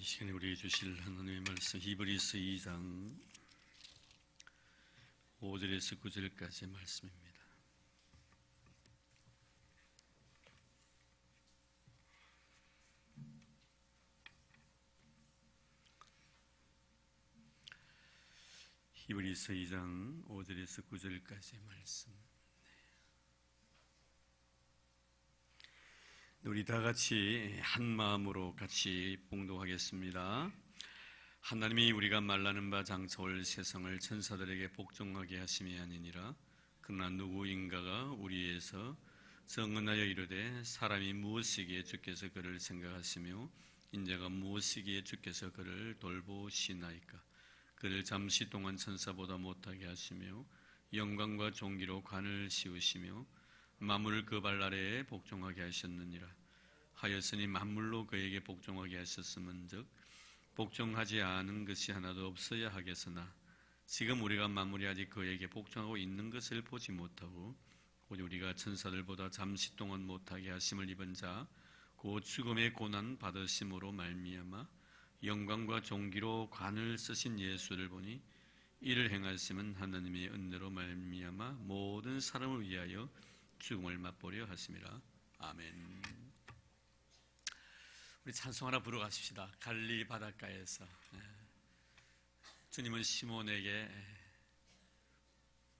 이 시간에 우리에게 주실 하나님의 말씀 히브리서 2장 5절에서 9절까지의 말씀입니다. 히브리서 2장 5절에서 9절까지의 말씀. 우리 다 같이 한 마음으로 같이 봉독하겠습니다. 하나님이 우리가 말라는 바 장차 올 세상을 천사들에게 복종하게 하심이 아니니라. 그러나 누구인가가 우리에서 정언하여 이르되 사람이 무엇이기에 주께서 그를 생각하시며 인자가 무엇이기에 주께서 그를 돌보시나이까. 그를 잠시 동안 천사보다 못하게 하시며 영광과 존귀로 관을 씌우시며 만물을 그 발 아래에 복종하게 하셨느니라. 하였으니 만물로 그에게 복종하게 하셨음은즉 복종하지 않은 것이 하나도 없어야 하겠으나 지금 우리가 만물이 아직 그에게 복종하고 있는 것을 보지 못하고 오직 우리가 천사들보다 잠시 동안 못하게 하심을 입은 자 곧 죽음의 고난 받으심으로 말미암아 영광과 존귀로 관을 쓰신 예수를 보니 이를 행하심은 하나님의 은혜로 말미암아 모든 사람을 위하여 죽음을 맛보려 하심이라. 아멘. 우리 찬송 하나 부르 가십시다. 갈릴리 바닷가에서. 주님은 시몬에게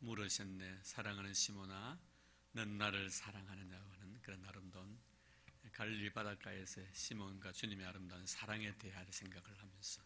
물으셨네. 사랑하는 시몬아, 넌 나를 사랑하느냐고 하는 그런 아름다운 갈릴리 바닷가에서 시몬과 주님의 아름다운 사랑에 대하여 생각을 하면서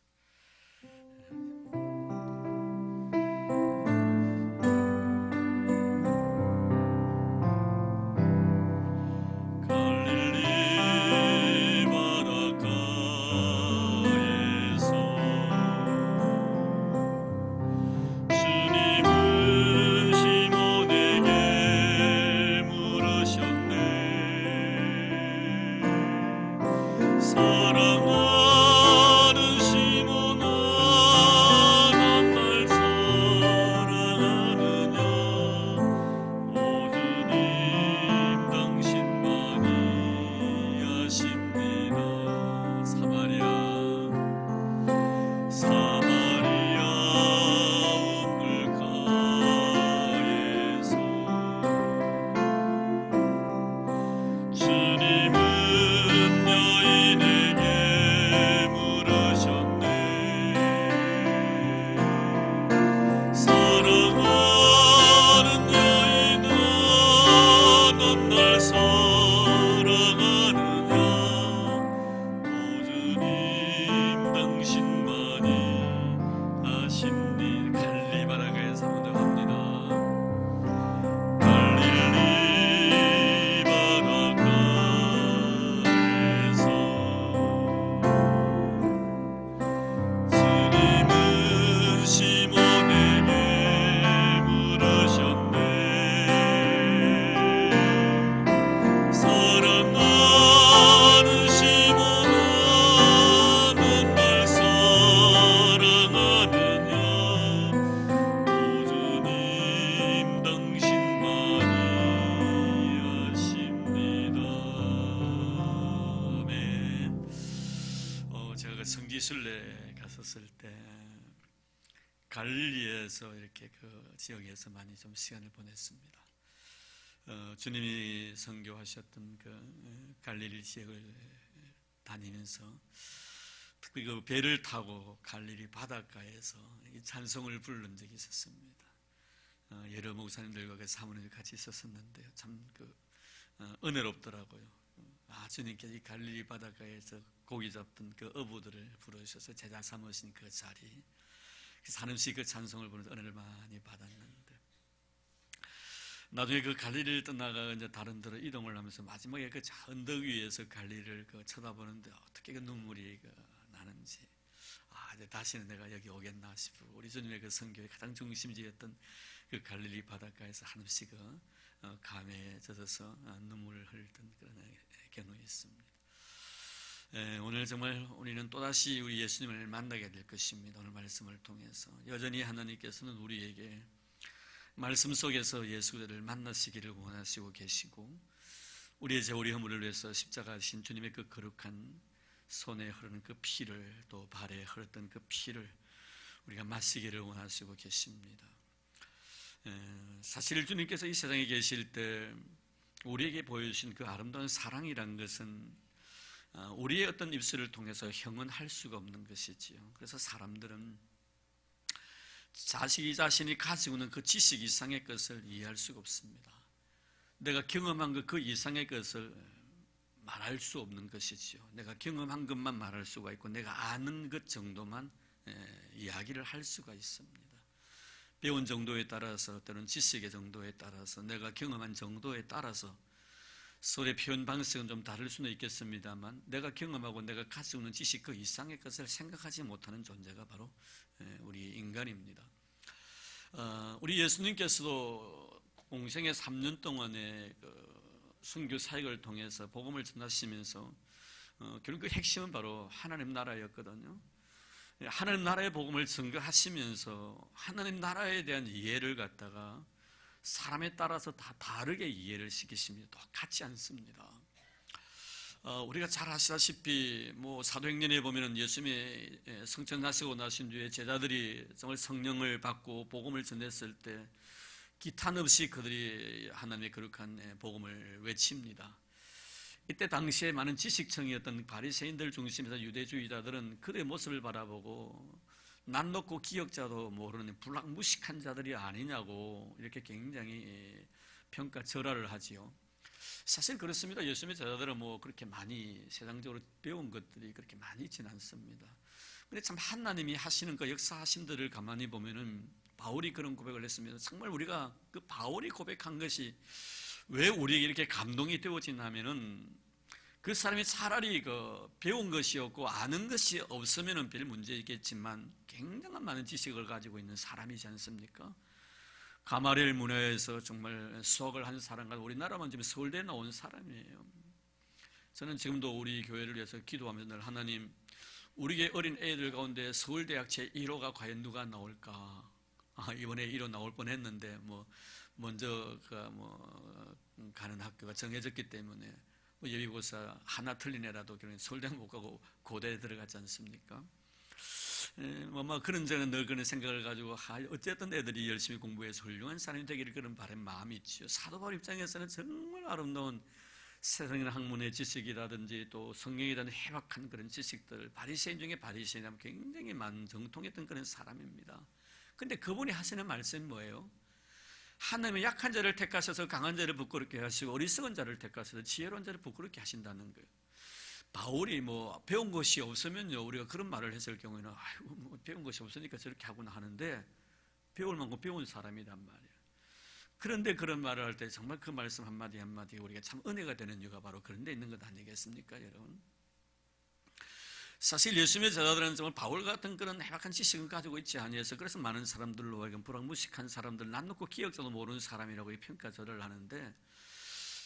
성지순례 갔었을 때 갈릴리에서 이렇게 그 지역에서 많이 좀 시간을 보냈습니다. 주님이 선교하셨던 그 갈릴리 지역을 다니면서 특히 그 배를 타고 갈릴리 바닷가에서 이 찬송을 부른 적이 있었습니다. 여러 목사님들과 그 사모님들 같이 있었었는데요. 참 그 은혜롭더라고요. 주님께서 이 갈릴리 바닷가에서 고기 잡던 그 어부들을 부르셔서 제자 삼으신 그 자리, 한음씩 그 찬송을 부르면서 은혜를 많이 받았는데, 나중에 그 갈릴리를 떠나가 이제 다른 데로 이동을 하면서 마지막에 그 언덕 위에서 갈릴리를 그 쳐다보는데 어떻게 그 눈물이 나는지, 이제 다시는 내가 여기 오겠나 싶고, 우리 주님의 그 선교의 가장 중심지였던 그 갈릴리 바닷가에서 한음씩 감회에 젖어서 눈물을 흘리던 그런 경험이 있습니다. 오늘 정말 우리는 또다시 우리 예수님을 만나게 될 것입니다. 오늘 말씀을 통해서 여전히 하나님께서는 우리에게 말씀 속에서 예수를 만나시기를 원하시고 계시고, 우리의 죄 우리 허물을 위해서 십자가 하신 주님의 그 거룩한 손에 흐르는 그 피를, 또 발에 흐르던 그 피를 우리가 마시기를 원하시고 계십니다. 사실 주님께서 이 세상에 계실 때 우리에게 보여주신 그 아름다운 사랑이란 것은 우리의 어떤 입술을 통해서 형언할 수가 없는 것이지요. 그래서 사람들은 자신이 가지고 있는 그 지식 이상의 것을 이해할 수가 없습니다. 내가 경험한 그 이상의 것을 말할 수 없는 것이지요. 내가 경험한 것만 말할 수가 있고 내가 아는 것 정도만 이야기를 할 수가 있습니다. 배운 정도에 따라서, 또는 지식의 정도에 따라서, 내가 경험한 정도에 따라서 서로의 표현 방식은 좀 다를 수는 있겠습니다만, 내가 경험하고 내가 가지고 있는 지식 그 이상의 것을 생각하지 못하는 존재가 바로 우리 인간입니다. 우리 예수님께서도 공생의 3년 동안의 선교 사역을 통해서 복음을 전하시면서 결국 그 핵심은 바로 하나님 나라였거든요. 하나님 나라의 복음을 증거하시면서 하나님 나라에 대한 이해를 갖다가 사람에 따라서 다 다르게 이해를 시키십니다. 똑같지 않습니다. 우리가 잘 아시다시피 사도행전에 보면은 예수님이 성천하시고 나신 뒤에 제자들이 정말 성령을 받고 복음을 전했을 때 기탄 없이 그들이 하나님의 거룩한 복음을 외칩니다. 이때 당시에 많은 지식층이었던 바리새인들 중심에서 유대주의자들은 그들의 모습을 바라보고 난 놓고 기억자도 모르는 불락무식한 자들이 아니냐고 이렇게 굉장히 평가절하를 하지요. 사실 그렇습니다. 예수님의 제자들은 그렇게 많이 세상적으로 배운 것들이 그렇게 많이 있지는 않습니다. 그런데 참 하나님이 하시는 그 역사하심들을 가만히 보면은 바울이 그런 고백을 했습니다. 정말 우리가 그 바울이 고백한 것이 왜 우리에게 이렇게 감동이 되어지냐면은 그 사람이 차라리 배운 것이 없고 아는 것이 없으면은 별 문제 있겠지만 굉장한 많은 지식을 가지고 있는 사람이지 않습니까? 가마리엘 문화에서 정말 수학을 한 사람과 우리나라만 지금 서울대에 나온 사람이에요. 저는 지금도 우리 교회를 위해서 기도하면서 늘 하나님, 우리의 어린 애들 가운데 서울대학 제1호가 과연 누가 나올까? 이번에 1호 나올 뻔했는데 먼저 가는 학교가 정해졌기 때문에 예비고사 하나 틀린 애라도 결국엔 서울대학 못 가고 고대에 들어갔지 않습니까? 그런 저는 늘 그런 생각을 가지고 어쨌든 애들이 열심히 공부해서 훌륭한 사람이 되기를 그런 바람 마음이 있죠. 사도 바울 입장에서는 정말 아름다운 세상이나 학문의 지식이라든지 또 성경에 대한 해박한 그런 지식들, 바리새인 중에 바리새인이라면 굉장히 많은 정통했던 그런 사람입니다. 근데 그분이 하시는 말씀이 뭐예요? 하나님은 약한 자를 택하셔서 강한 자를 부끄럽게 하시고 어리석은 자를 택하셔서 지혜로운 자를 부끄럽게 하신다는 거예요. 바울이 배운 것이 없으면요, 우리가 그런 말을 했을 경우에는 배운 것이 없으니까 저렇게 하구나 하는데 배울 만큼 배운 사람이란 말이에요. 그런데 그런 말을 할 때 정말 그 말씀 한마디 한마디 우리가 참 은혜가 되는 이유가 바로 그런 데 있는 것 아니겠습니까, 여러분? 사실 예수님의 제자들은 정말 바울 같은 그런 해박한 지식을 가지고 있지 아니해서 그래서 많은 사람들로 하여금 불황무식한 사람들, 난 놓고 기억자도 모르는 사람이라고 평가절을 하는데,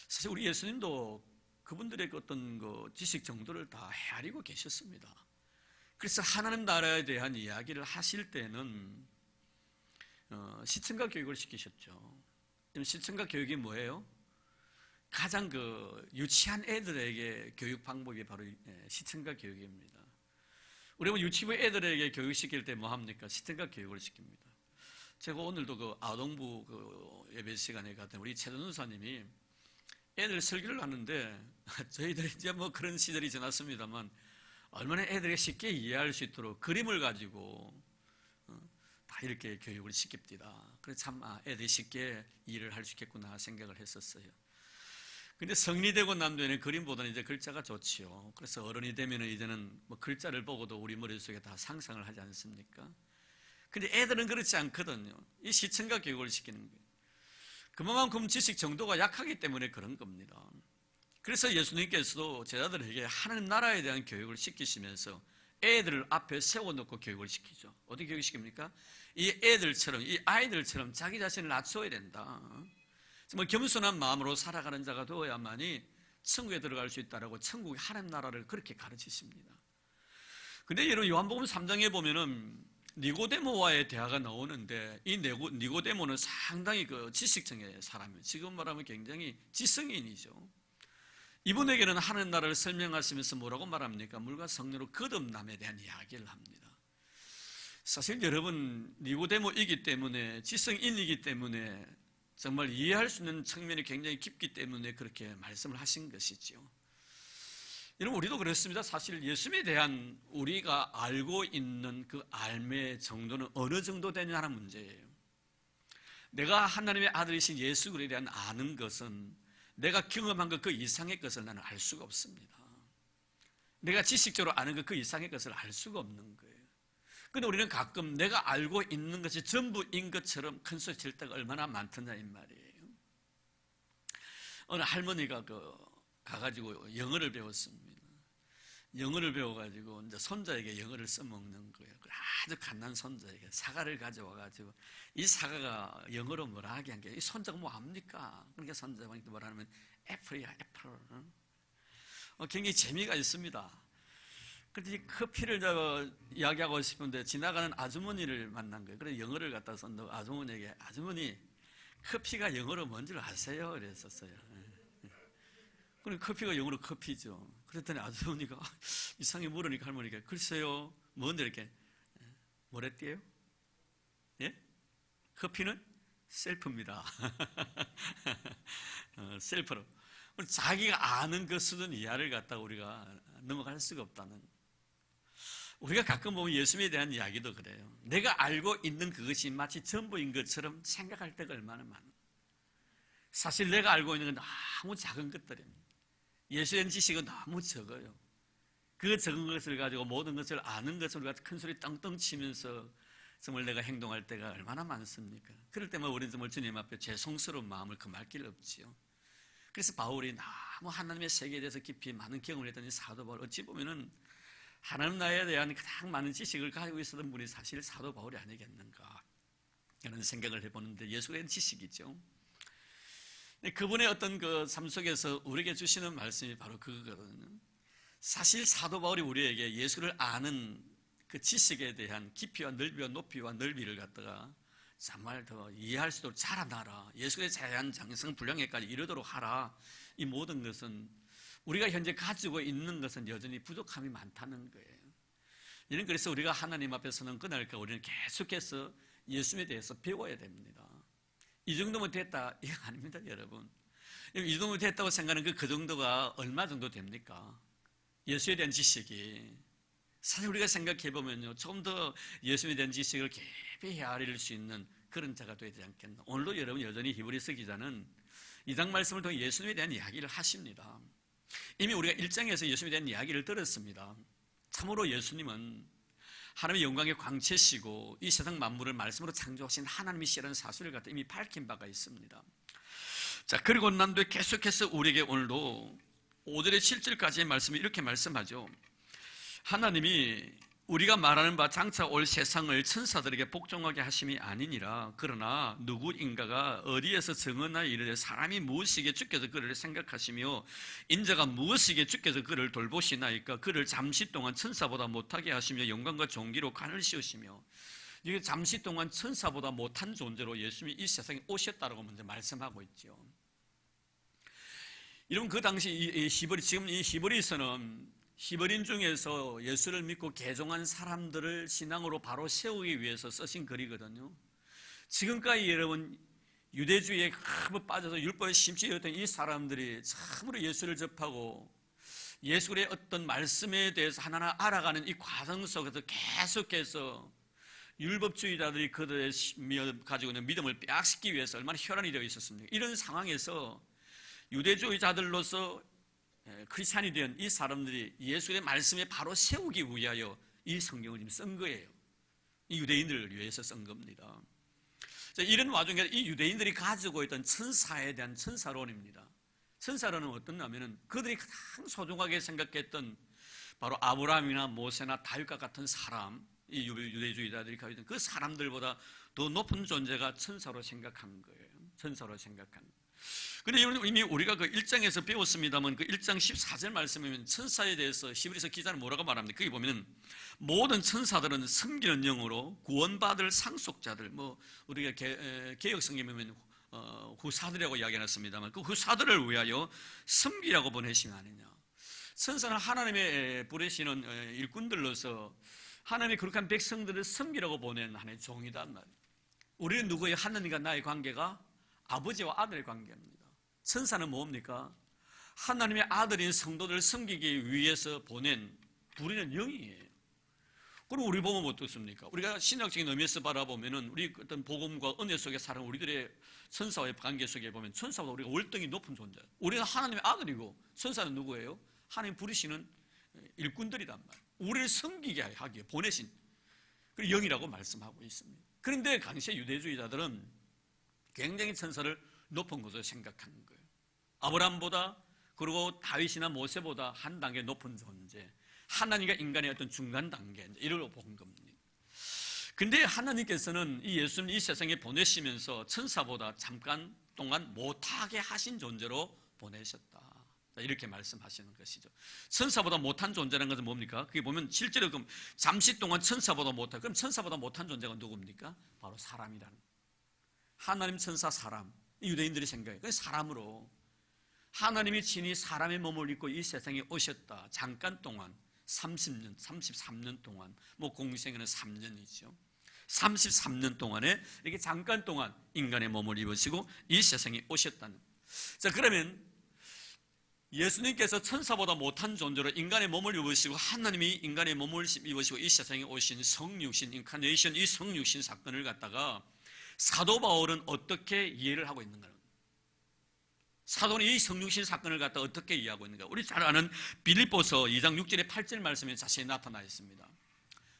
사실 우리 예수님도 그분들의 어떤 지식 정도를 다 헤아리고 계셨습니다. 그래서 하나님 나라에 대한 이야기를 하실 때는 시청각 교육을 시키셨죠. 시청각 교육이 뭐예요? 가장 유치한 애들에게 교육 방법이 바로 시청각 교육입니다. 우리가 유치부 애들에게 교육시킬 때 뭐 합니까? 시청각 교육을 시킵니다. 제가 오늘도 아동부 예배 시간에 갔더니 우리 최전우사님이 애들 설교를 하는데 저희들이 이제 그런 시절이 지났습니다만 얼마나 애들이 쉽게 이해할 수 있도록 그림을 가지고 다 이렇게 교육을 시킵니다. 그래서 참 애들이 쉽게 이해를 할 수 있겠구나 생각을 했었어요. 근데 성인이 되고 난 뒤에는 그림보다는 이제 글자가 좋지요. 그래서 어른이 되면 이제는 글자를 보고도 우리 머릿속에 다 상상을 하지 않습니까? 근데 애들은 그렇지 않거든요. 이 시청각 교육을 시키는 거예요. 그만큼 지식 정도가 약하기 때문에 그런 겁니다. 그래서 예수님께서도 제자들에게 하나님 나라에 대한 교육을 시키시면서 애들을 앞에 세워놓고 교육을 시키죠. 어떻게 교육시킵니까? 이 애들처럼, 이 아이들처럼 자기 자신을 낮춰야 된다. 정말 겸손한 마음으로 살아가는 자가 되어야만이 천국에 들어갈 수 있다라고 천국의 하나님 나라를 그렇게 가르치십니다. 근데 여러분 요한복음 3장에 보면은 니고데모와의 대화가 나오는데 이 니고데모는 상당히 지식층의 사람이에요. 지금 말하면 굉장히 지성인이죠. 이분에게는 하나님 나라를 설명하시면서 뭐라고 말합니까? 물과 성령으로 거듭남에 대한 이야기를 합니다. 사실 여러분, 니고데모이기 때문에, 지성인이기 때문에 정말 이해할 수 있는 측면이 굉장히 깊기 때문에 그렇게 말씀을 하신 것이죠. 여러분, 우리도 그렇습니다. 사실 예수님에 대한 우리가 알고 있는 그 알매 정도는 어느 정도 되냐는 문제예요. 내가 하나님의 아들이신 예수 그리스도에 대한 아는 것은 내가 경험한 것 그 이상의 것을 나는 알 수가 없습니다. 내가 지식적으로 아는 것 그 이상의 것을 알 수가 없는 거예요. 그런데 우리는 가끔 내가 알고 있는 것이 전부인 것처럼 큰 소리 칠 때가 얼마나 많더냐 이 말이에요. 어느 할머니가 가가지고 영어를 배웠습니다. 영어를 배워가지고 이제 손자에게 영어를 써먹는 거예요. 아주 갓난 손자에게 사과를 가져와가지고 이 사과가 영어로 뭐라 하게 한 게 이 손자가 뭐 합니까? 그러니까 손자가 뭐라 하면 애플이야, 애플. 굉장히 재미가 있습니다. 그런데 이 커피를 이야기하고 싶은데 지나가는 아주머니를 만난 거예요. 그래서 영어를 갖다 써서 아주머니에게 아주머니 커피가 영어로 뭔지를 아세요? 그랬었어요. 그럼 커피가 영어로 커피죠. 그랬더니 아주머니가 이상하게 물으니까 할머니가 글쎄요, 뭔데 이렇게 뭐랬대요? 예? 커피는 셀프입니다. 셀프로. 자기가 아는 그 수준 이하를 갖다가 우리가 넘어갈 수가 없다는. 우리가 가끔 보면 예수님에 대한 이야기도 그래요. 내가 알고 있는 그것이 마치 전부인 것처럼 생각할 때가 얼마나 많아. 사실 내가 알고 있는 건 너무 작은 것들입니다. 예수에 대한 지식은 너무 적어요. 그 적은 것을 가지고 모든 것을 아는 것을 우리가 큰 소리 떵떵 치면서 정말 내가 행동할 때가 얼마나 많습니까? 그럴 때만 우리는 정말 주님 앞에 죄송스러운 마음을 금할 길 없지요. 그래서 바울이 너무 하나님의 세계에 대해서 깊이 많은 경험을 했던 이 사도 바울, 어찌 보면은 하나님 나라에 대한 가장 많은 지식을 가지고 있었던 분이 사실 사도 바울이 아니겠는가 이런 생각을 해보는데, 예수에 대한 지식이죠. 그분의 어떤 그 삶 속에서 우리에게 주시는 말씀이 바로 그거거든요. 사실 사도 바울이 우리에게 예수를 아는 그 지식에 대한 깊이와 넓이와 높이와 넓이를 갖다가 정말 더 이해할 수 있도록 자라나라, 예수에 대한 장성 분량에까지 이르도록 하라. 이 모든 것은 우리가 현재 가지고 있는 것은 여전히 부족함이 많다는 거예요. 이는 그래서 우리가 하나님 앞에서는 그날까 우리는 계속해서 예수님에 대해서 배워야 됩니다. 이 정도면 됐다, 이거 아닙니다, 여러분. 이 정도면 됐다고 생각하는 그 정도가 얼마 정도 됩니까? 예수에 대한 지식이. 사실 우리가 생각해 보면요, 조금 더 예수에 대한 지식을 깊이 헤아릴 수 있는 그런 자가 되어야 되지 않겠나. 오늘도 여러분 여전히 히브리서 기자는 2장 말씀을 통해 예수님에 대한 이야기를 하십니다. 이미 우리가 1장에서 예수님에 대한 이야기를 들었습니다. 참으로 예수님은 하나님의 영광의 광채시고 이 세상 만물을 말씀으로 창조하신 하나님이시라는 사실을 갖다 이미 밝힌 바가 있습니다. 자, 그리고 난 뒤에 계속해서 우리에게 오늘도 5절에 7절까지의 말씀이 이렇게 말씀하죠. 하나님이 우리가 말하는 바 장차 올 세상을 천사들에게 복종하게 하심이 아니니라. 그러나 누구인가가 어디에서 증언하여 이르되 사람이 무엇이기에 주께서 그를 생각하시며 인자가 무엇이기에 주께서 그를 돌보시나이까. 그를 잠시 동안 천사보다 못하게 하시며 영광과 존귀로 관을 씌우시며. 이게 잠시 동안 천사보다 못한 존재로 예수님이 이 세상에 오셨다라고 먼저 말씀하고 있죠. 여러분, 그 당시 지금 이 히브리서는 히브리인 중에서 예수를 믿고 개종한 사람들을 신앙으로 바로 세우기 위해서 쓰신 글이거든요. 지금까지 여러분 유대주의에 크게 빠져서 율법에 심취했던 이 사람들이 참으로 예수를 접하고 예수의 어떤 말씀에 대해서 하나하나 알아가는 이 과정 속에서 계속해서 율법주의자들이 그들의 가지고 있는 믿음을 빼앗기 위해서 얼마나 혈안이 되어 있었습니까? 이런 상황에서 유대주의자들로서 크리스찬이 된 이 사람들이 예수의 말씀에 바로 세우기 위하여 이 성경을 지금 쓴 거예요. 이 유대인들을 위해서 쓴 겁니다. 이런 와중에 이 유대인들이 가지고 있던 천사에 대한 천사론입니다. 천사론은 어떠냐면은 그들이 가장 소중하게 생각했던 바로 아브라함이나 모세나 다윗과 같은 사람, 이 유대주의자들이 가지고 있던 그 사람들보다 더 높은 존재가 천사로 생각한 거예요. 천사로 생각한 거예요. 그런데 이미 우리가 그 1장에서 배웠습니다만 그 1장 14절 말씀이면 천사에 대해서 히브리서 기자는 뭐라고 말합니까? 거기 보면 모든 천사들은 섬기는 영으로 구원받을 상속자들, 뭐 우리가 개혁 성경에 보면 후사들이라고 이야기해놨습니다만 그 후사들을 위하여 섬기라고 보내신 아니냐. 천사는 하나님의 부르시는 일꾼들로서 하나님의 거룩한 백성들을 섬기라고 보낸 하나님의 종이단 말이에요. 우리는 누구예요? 하나님과 나의 관계가 아버지와 아들의 관계입니다. 천사는 뭡니까? 하나님의 아들인 성도들을 섬기기 위해서 보낸 부리는 영이에요. 그럼 우리 보면 어떻습니까? 우리가 신학적인 의미에서 바라보면은 우리 어떤 복음과 은혜 속에 살아온 우리들의 천사와의 관계 속에 보면 천사보다 우리가 월등히 높은 존재. 우리는 하나님의 아들이고 천사는 누구예요? 하나님 부르시는 일꾼들이란 말이에요. 우리를 섬기게 하기에 보내신 그 영이라고 말씀하고 있습니다. 그런데 당시의 유대주의자들은 굉장히 천사를 높은 것으로 생각하는 거예요. 아브라함보다 그리고 다윗이나 모세보다 한 단계 높은 존재. 하나님과 인간의 어떤 중간 단계, 이를 본 겁니다. 근데 하나님께서는 이 예수님 이 세상에 보내시면서 천사보다 잠깐 동안 못하게 하신 존재로 보내셨다. 이렇게 말씀하시는 것이죠. 천사보다 못한 존재라는 것은 뭡니까? 그게 보면 실제로 그럼 잠시 동안 천사보다 못한, 그럼 천사보다 못한 존재가 누굽니까? 바로 사람이라는. 하나님, 천사, 사람. 유대인들이 생각해요. 그 사람으로 하나님이 친히 사람의 몸을 입고 이 세상에 오셨다. 잠깐 동안 30년, 33년 동안, 뭐 공생에는 3년이죠. 33년 동안에 이렇게 잠깐 동안 인간의 몸을 입으시고 이 세상에 오셨다는. 자, 그러면 예수님께서 천사보다 못한 존재로 인간의 몸을 입으시고 하나님이 인간의 몸을 입으시고 이 세상에 오신 성육신, 인카네이션, 이 성육신 사건을 갖다가 사도 바울은 어떻게 이해를 하고 있는가? 사도는 이 성육신 사건을 갖다 어떻게 이해하고 있는가? 우리 잘 아는 빌립보서 2장 6절에 8절 말씀에 자세히 나타나 있습니다.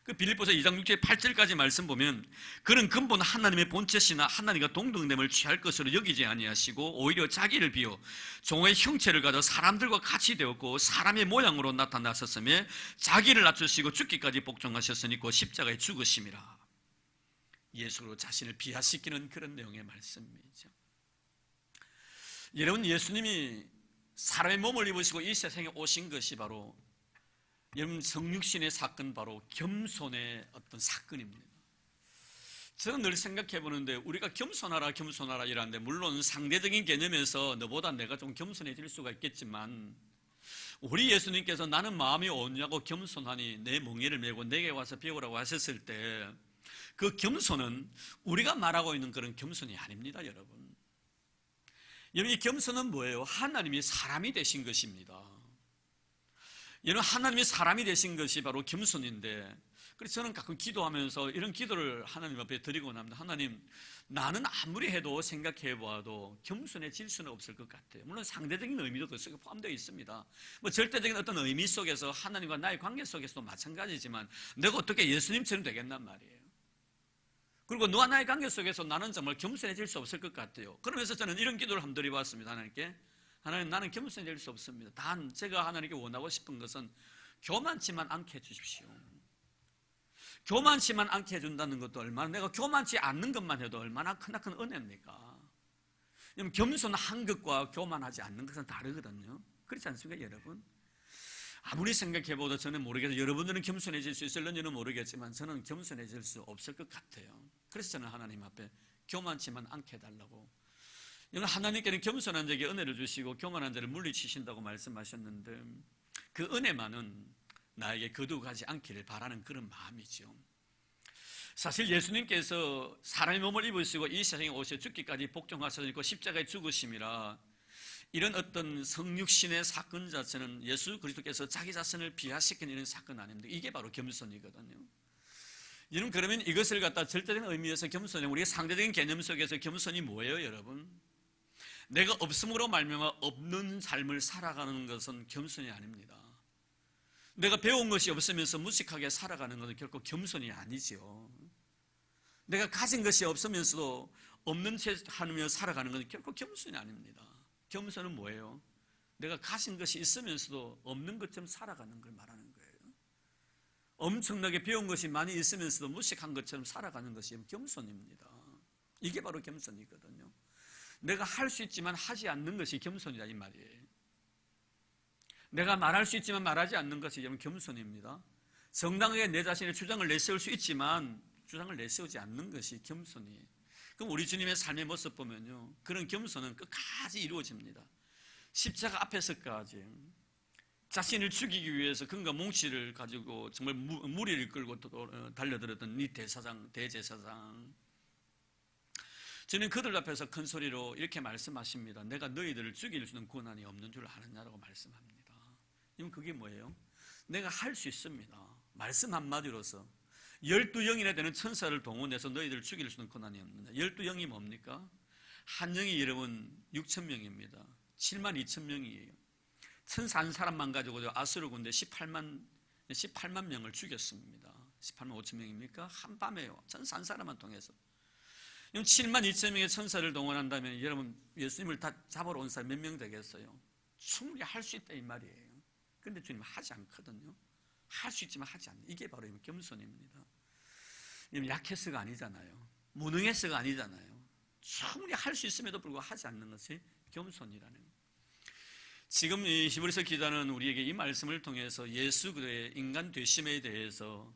그 빌립보서 2장 6절에 8절까지 말씀 보면 그는 근본 하나님의 본체시나 하나님과 동등됨을 취할 것으로 여기지 아니하시고 오히려 자기를 비워 종의 형체를 가져 사람들과 같이 되었고 사람의 모양으로 나타나셨으며 자기를 낮추시고 죽기까지 복종하셨으니 곧 십자가에 죽으심이라. 예수로 자신을 비하시키는 그런 내용의 말씀이죠. 여러분, 예수님이 사람의 몸을 입으시고 이 세상에 오신 것이 바로 여러분 성육신의 사건, 바로 겸손의 어떤 사건입니다. 저는 늘 생각해 보는데 우리가 겸손하라 겸손하라 이러는데 물론 상대적인 개념에서 너보다 내가 좀 겸손해질 수가 있겠지만 우리 예수님께서 나는 마음이 온유하고 겸손하니 내 멍에를 메고 내게 와서 배우라고 하셨을 때 그 겸손은 우리가 말하고 있는 그런 겸손이 아닙니다. 여러분, 이 겸손은 뭐예요? 하나님이 사람이 되신 것입니다. 여러분, 하나님이 사람이 되신 것이 바로 겸손인데, 그래서 저는 가끔 기도하면서 이런 기도를 하나님 앞에 드리고 납니다. 하나님, 나는 아무리 해도 생각해 보아도 겸손해질 수는 없을 것 같아요. 물론 상대적인 의미도 그 속에 포함되어 있습니다. 뭐 절대적인 어떤 의미 속에서 하나님과 나의 관계 속에서도 마찬가지지만 내가 어떻게 예수님처럼 되겠단 말이에요. 그리고 너와 나의 관계 속에서 나는 정말 겸손해질 수 없을 것 같아요. 그러면서 저는 이런 기도를 한번 드려봤습니다. 하나님께, 하나님, 나는 겸손해질 수 없습니다. 단 제가 하나님께 원하고 싶은 것은 교만치만 않게 해주십시오. 교만치만 않게 해준다는 것도 얼마나, 내가 교만치 않는 것만 해도 얼마나 크나큰 은혜입니까? 겸손한 것과 교만하지 않는 것은 다르거든요. 그렇지 않습니까, 여러분? 아무리 생각해봐도 저는 모르겠어요. 여러분들은 겸손해질 수 있을런지는 모르겠지만 저는 겸손해질 수 없을 것 같아요. 그래서 저는 하나님 앞에 교만치만 않게 해달라고. 하나님께는 겸손한 자에게 은혜를 주시고 교만한 자를 물리치신다고 말씀하셨는데 그 은혜만은 나에게 거두가지 않기를 바라는 그런 마음이죠. 사실 예수님께서 사람의 몸을 입으시고 이 세상에 오셔 죽기까지 복종하셨고 십자가에 죽으심이라, 이런 어떤 성육신의 사건 자체는 예수 그리스도께서 자기 자신을 비하시키는 이런 사건 아닙니다. 이게 바로 겸손이거든요. 여러분, 그러면 이것을 갖다 절대적인 의미에서 겸손이, 우리가 상대적인 개념 속에서 겸손이 뭐예요, 여러분? 내가 없음으로 말미암아 없는 삶을 살아가는 것은 겸손이 아닙니다. 내가 배운 것이 없으면서 무식하게 살아가는 것은 결코 겸손이 아니죠. 내가 가진 것이 없으면서도 없는 채 하며 살아가는 것은 결코 겸손이 아닙니다. 겸손은 뭐예요? 내가 가진 것이 있으면서도 없는 것처럼 살아가는 걸 말하는 거예요. 엄청나게 배운 것이 많이 있으면서도 무식한 것처럼 살아가는 것이 겸손입니다. 이게 바로 겸손이거든요. 내가 할 수 있지만 하지 않는 것이 겸손이다 이 말이에요. 내가 말할 수 있지만 말하지 않는 것이 겸손입니다. 정당하게 내 자신의 주장을 내세울 수 있지만 주장을 내세우지 않는 것이 겸손이에요. 그럼 우리 주님의 삶의 모습 보면요, 그런 겸손은 끝까지 이루어집니다. 십자가 앞에서까지 자신을 죽이기 위해서 금과 몽치를 가지고 정말 무리를 끌고 달려들었던 이 대제사장, 저는 그들 앞에서 큰 소리로 이렇게 말씀하십니다. 내가 너희들을 죽일 수 있는 권한이 없는 줄 아느냐라고 말씀합니다. 이건 그게 뭐예요? 내가 할 수 있습니다. 말씀 한마디로서 12영이나 되는 천사를 동원해서 너희들을 죽일 수 있는 권한이 없느냐. 12영이 뭡니까? 한 영이 여러분 6,000명입니다. 72,000명이에요. 천사 한 사람만 가지고 아수르 군대 18만 명을 죽였습니다. 18만 5천 명입니까? 한밤에요. 천사 한 사람만 통해서. 72,000명의 천사를 동원한다면 여러분 예수님을 다 잡으러 온 사람 몇 명 되겠어요? 충분히 할 수 있다 이 말이에요. 그런데 주님은 하지 않거든요. 할 수 있지만 하지 않는, 이게 바로 겸손입니다. 약해서가 아니잖아요. 무능해서가 아니잖아요. 충분히 할 수 있음에도 불구하고 하지 않는 것이 겸손이라는 거예요. 지금 이 히브리서 기자는 우리에게 이 말씀을 통해서 예수 그리스도의 인간 되심에 대해서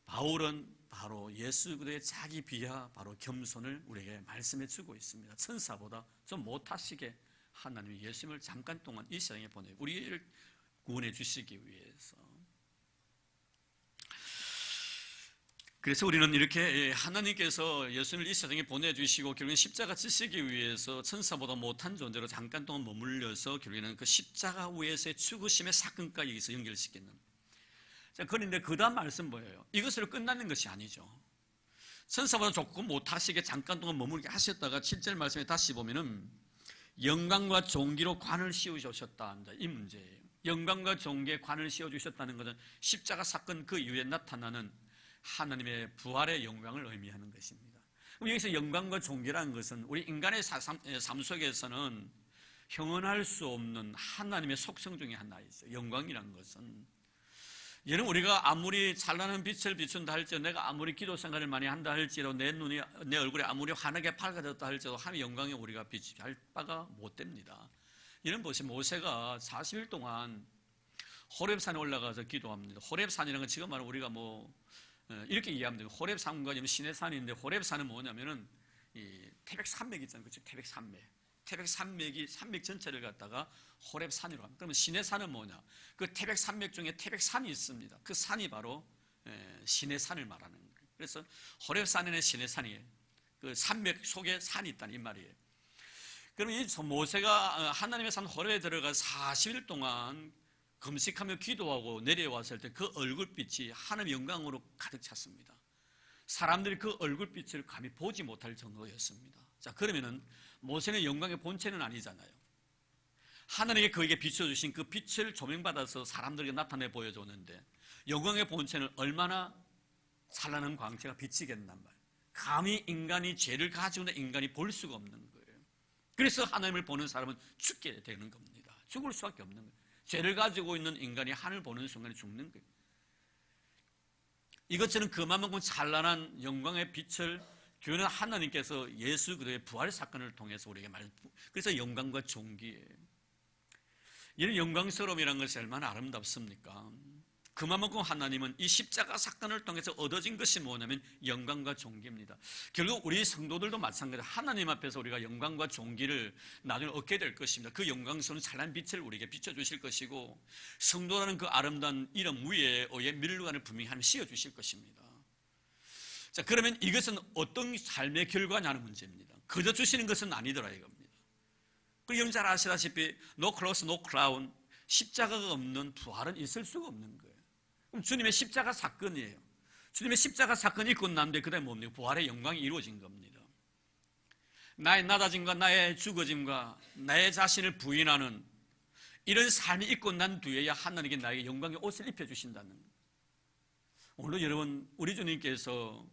바울은 바로 예수 그리스도의 자기 비하, 바로 겸손을 우리에게 말씀해 주고 있습니다. 천사보다 좀 못하시게 하나님이 예수님을 잠깐 동안 이 세상에 보내 우리를 구원해 주시기 위해서. 그래서 우리는 이렇게 하나님께서 예수님을 이 세상에 보내주시고 결국엔 십자가 지시기 위해서 천사보다 못한 존재로 잠깐 동안 머물려서 결국에는 그 십자가 위에서의 죽으심의 사건까지 여기서 연결시키는. 자, 그런데 그 다음 말씀 뭐예요? 이것으로 끝나는 것이 아니죠. 천사보다 조금 못하시게 잠깐 동안 머물게 하셨다가 7절 말씀에 다시 보면은 영광과 존귀로 관을 씌우셨다. 이 문제예요. 영광과 존귀에 관을 씌워주셨다는 것은 십자가 사건 그 이후에 나타나는 하나님의 부활의 영광을 의미하는 것입니다. 그럼 여기서 영광과 존귀라는 것은 우리 인간의 삶 속에서는 형언할 수 없는 하나님의 속성 중에 하나이죠. 영광이라는 것은 여러분 우리가 아무리 찬란한 빛을 비춘다 할지라도, 내가 아무리 기도 생활을 많이 한다 할지라도, 내 얼굴에 아무리 환하게 밝아졌다 할지라도 하나님의 영광에 우리가 비추할 바가 못 됩니다. 이런 보시 모세가 40일 동안 호렙산에 올라가서 기도합니다. 호렙산이라는 건 지금 말하면 우리가 이렇게 이해하면 돼요. 호렙산과 시내산인데, 호렙산은 뭐냐면은 이 태백산맥 있잖아요. 그렇죠? 태백산맥이 산맥 전체를 갖다가 호렙산이라고 합니다. 그러면 시내산은 뭐냐? 그 태백산맥 중에 태백산이 있습니다. 그 산이 바로 시내산을 말하는 거예요. 그래서 호렙산에는 시내산이에요. 그 산맥 속에 산이 있다는 이 말이에요. 그러면 이 모세가 하나님의 산 호렙에 들어가 40일 동안 금식하며 기도하고 내려왔을 때 그 얼굴빛이 하나님의 영광으로 가득 찼습니다. 사람들이 그 얼굴빛을 감히 보지 못할 정도였습니다. 자, 그러면은 모세는 영광의 본체는 아니잖아요. 하나님이 그에게 비춰주신 그 빛을 조명받아서 사람들에게 나타내 보여줬는데, 영광의 본체는 얼마나 찬란한 광채가 비치겠단 말이에요. 감히 인간이 죄를 가지고 있는 인간이 볼 수가 없는 거예요. 그래서 하나님을 보는 사람은 죽게 되는 겁니다. 죽을 수밖에 없는 거예요. 죄를 가지고 있는 인간이 하늘 보는 순간에 죽는 거예요. 이것처럼 그만큼 찬란한 영광의 빛을 교회는 하나님께서 예수 그리스도의 부활 사건을 통해서 우리에게 그래서 영광과 존귀예요. 이런 영광스러움이라는 것이 얼마나 아름답습니까? 그만큼 하나님은 이 십자가 사건을 통해서 얻어진 것이 뭐냐면 영광과 존귀입니다. 결국 우리 성도들도 마찬가지로 하나님 앞에서 우리가 영광과 존귀를 나중에 얻게 될 것입니다. 그 영광스러운 찬란한 빛을 우리에게 비춰주실 것이고, 성도라는 그 아름다운 이름 위에 의의 밀루관을 분명히 하나님 씌워주실 것입니다. 자, 그러면 이것은 어떤 삶의 결과냐는 문제입니다. 그저 주시는 것은 아니더라 이겁니다. 그리고 여러분 잘 아시다시피 no cross, no crown, 십자가가 없는 부활은 있을 수가 없는 거예요. 그럼 주님의 십자가 사건이에요. 주님의 십자가 사건이 있고 난 뒤에 그 다음에 뭡니까? 부활의 영광이 이루어진 겁니다. 나의 낮아짐과 나의 죽어짐과 나의 자신을 부인하는 이런 삶이 있고 난 뒤에야 하나님께 나에게 영광의 옷을 입혀주신다는 거예요. 오늘 여러분, 우리 주님께서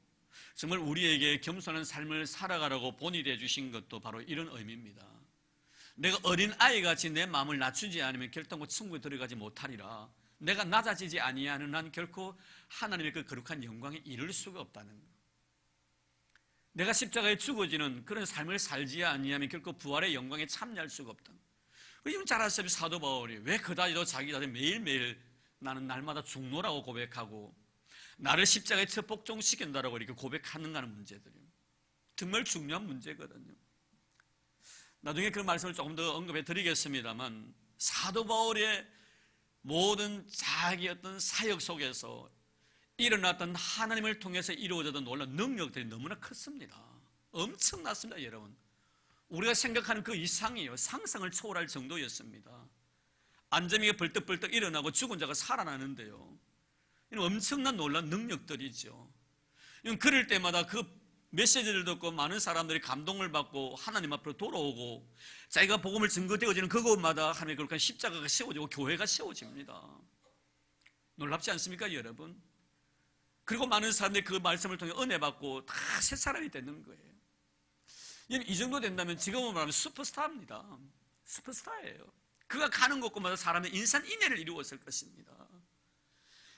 정말 우리에게 겸손한 삶을 살아가라고 본의되어 주신 것도 바로 이런 의미입니다. 내가 어린 아이같이 내 마음을 낮추지 않으면 결단코 천국에 들어가지 못하리라. 내가 낮아지지 아니하는 한 결코 하나님의 그 거룩한 영광에 이를 수가 없다는 거예요. 내가 십자가에 죽어지는 그런 삶을 살지 아니하면 결코 부활의 영광에 참여할 수가 없다. 그리고 잘 아시다시피 사도 바울이 왜 그다지도 자기가 매일매일 나는 날마다 죽노라고 고백하고 나를 십자가에 복종시킨다라고 이렇게 고백하는가 하는 문제들이에요. 정말 중요한 문제거든요. 나중에 그 말씀을 조금 더 언급해 드리겠습니다만, 사도 바울의 모든 자기 어떤 사역 속에서 일어났던 하나님을 통해서 이루어졌던 놀라운 능력들이 너무나 컸습니다. 엄청났습니다, 여러분. 우리가 생각하는 그 이상이에요. 상상을 초월할 정도였습니다. 안재미가 벌떡벌떡 일어나고 죽은 자가 살아나는데요, 이런 엄청난 놀라운 능력들이죠. 그럴 때마다 그 메시지를 듣고 많은 사람들이 감동을 받고 하나님 앞으로 돌아오고, 자기가 복음을 증거되어지는 그곳마다 하나님의 거룩한 십자가가 세워지고 교회가 세워집니다. 놀랍지 않습니까, 여러분? 그리고 많은 사람들이 그 말씀을 통해 은혜 받고 다 새 사람이 되는 거예요. 이 정도 된다면 지금은 말하면 슈퍼스타입니다. 슈퍼스타예요. 그가 가는 곳곳마다 사람의 인산인해를 이루었을 것입니다.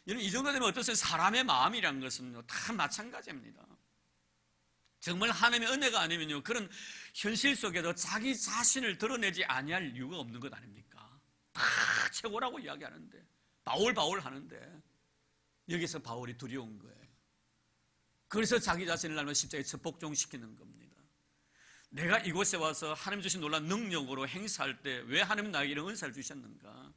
이 정도 되면 어떠세요? 사람의 마음이란 것은요, 다 마찬가지입니다. 정말 하나님의 은혜가 아니면요, 그런 현실 속에서 자기 자신을 드러내지 아니할 이유가 없는 것 아닙니까? 다 최고라고 이야기하는데, 바울 하는데, 여기서 바울이 두려운 거예요. 그래서 자기 자신을 날마다 십자가에 복종시키는 겁니다. 내가 이곳에 와서 하나님 주신 놀라운 능력으로 행사할 때 왜 하나님 나에게 이런 은사를 주셨는가?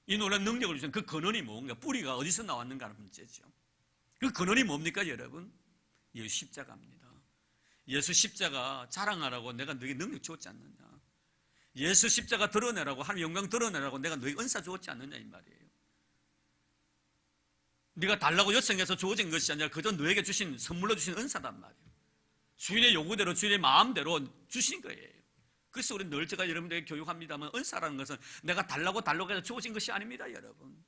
이 놀라운 능력을 주신 그 근원이 뭔가, 뿌리가 어디서 나왔는가 하는 문제죠. 그 근원이 뭡니까, 여러분? 예수 십자가입니다. 예수 십자가 자랑하라고 내가 너에게 능력 주었지 않느냐? 예수 십자가 드러내라고, 하나님 영광 드러내라고 내가 너에게 은사 주었지 않느냐, 이 말이에요. 네가 달라고 요청해서 주어진 것이 아니라 그저 너에게 주신, 선물로 주신 은사단 말이에요. 주인의 요구대로, 주인의 마음대로 주신 거예요. 그래서 우리는 늘 제가 여러분들에게 교육합니다만, 은사라는 것은 내가 달라고 해서 주어진 것이 아닙니다, 여러분.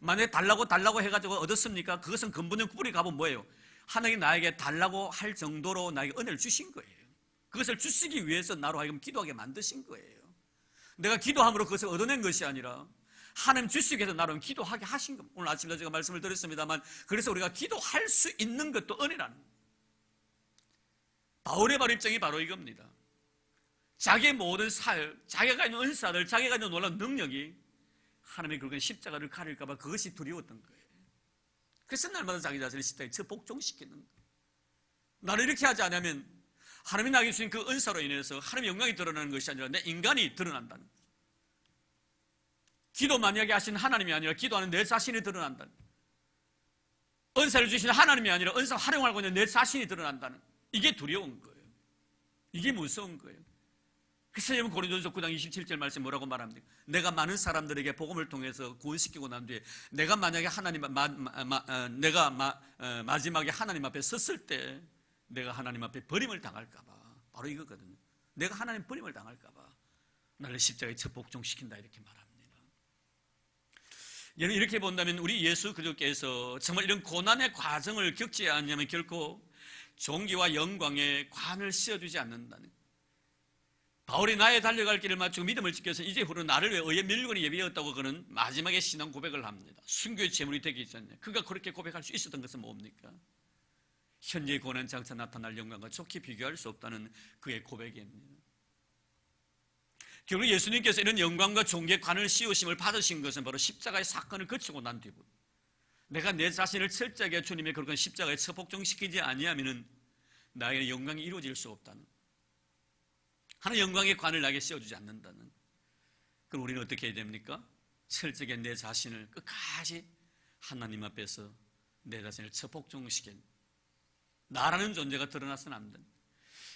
만약에 달라고 해가지고 얻었습니까? 그것은 근본적 뿌리 값은 뭐예요? 하나님이 나에게 달라고 할 정도로 나에게 은혜를 주신 거예요. 그것을 주시기 위해서 나로 하여금 기도하게 만드신 거예요. 내가 기도함으로 그것을 얻어낸 것이 아니라 하나님 주시기 위해서 나로 기도하게 하신 겁니다. 오늘 아침에 제가 말씀을 드렸습니다만, 그래서 우리가 기도할 수 있는 것도 은혜라는 거예요. 바울의 말 입장이 바로 이겁니다. 자기의 모든 사역, 자기가 있는 은사들, 자기가 있는 놀라운 능력이 하나님의 그런 십자가를 가릴까 봐 그것이 두려웠던 거예요. 그래서 날마다 자기 자신을 십자가에 복종시키는 거예요. 나를 이렇게 하지 않으면 하나님이 나에게 주신 그 은사로 인해서 하나님의 영광이 드러나는 것이 아니라 내 인간이 드러난다는 거예요. 기도 만약에 하신 하나님이 아니라 기도하는 내 자신이 드러난다는 거예요. 은사를 주신 하나님이 아니라 은사 활용하고 있는 내 자신이 드러난다는 거예요. 이게 두려운 거예요. 이게 무서운 거예요. 그래서 여러분 고린도전서 9장 27절 말씀 뭐라고 말합니까? 내가 많은 사람들에게 복음을 통해서 구원시키고 난 뒤에 내가 만약에 마지막에 하나님 앞에 섰을 때 내가 하나님 앞에 버림을 당할까 봐, 바로 이거거든요. 내가 하나님 버림을 당할까 봐 나를 십자가에 복종시킨다, 이렇게 말합니다. 여러분, 이렇게 본다면 우리 예수 그리스도께서 정말 이런 고난의 과정을 겪지 않으면 결코 존귀와 영광에 관을 씌워주지 않는다는 거예요. 바울이 나의 달려갈 길을 마치고 믿음을 지켜서 이제 후로 나를 위해 의의 밀권이 예비되었다고 그는 마지막에 신앙 고백을 합니다. 순교의 제물이 되기 전에 그가 그렇게 고백할 수 있었던 것은 뭡니까? 현재의 고난 장차 나타날 영광과 좋게 비교할 수 없다는 그의 고백입니다. 결국 예수님께서 이런 영광과 존귀의 관을 씌우심을 받으신 것은 바로 십자가의 사건을 거치고 난 뒤부터, 내가 내 자신을 철저하게 주님의 그런 십자가에 처복종시키지 아니하면 나에게 영광이 이루어질 수 없다는, 하나님 영광의 관을 나에게 씌워주지 않는다는. 그럼 우리는 어떻게 해야 됩니까? 철저하게 내 자신을 끝까지 하나님 앞에서 내 자신을 처복종시킨 나라는 존재가 드러나서는 안 된다.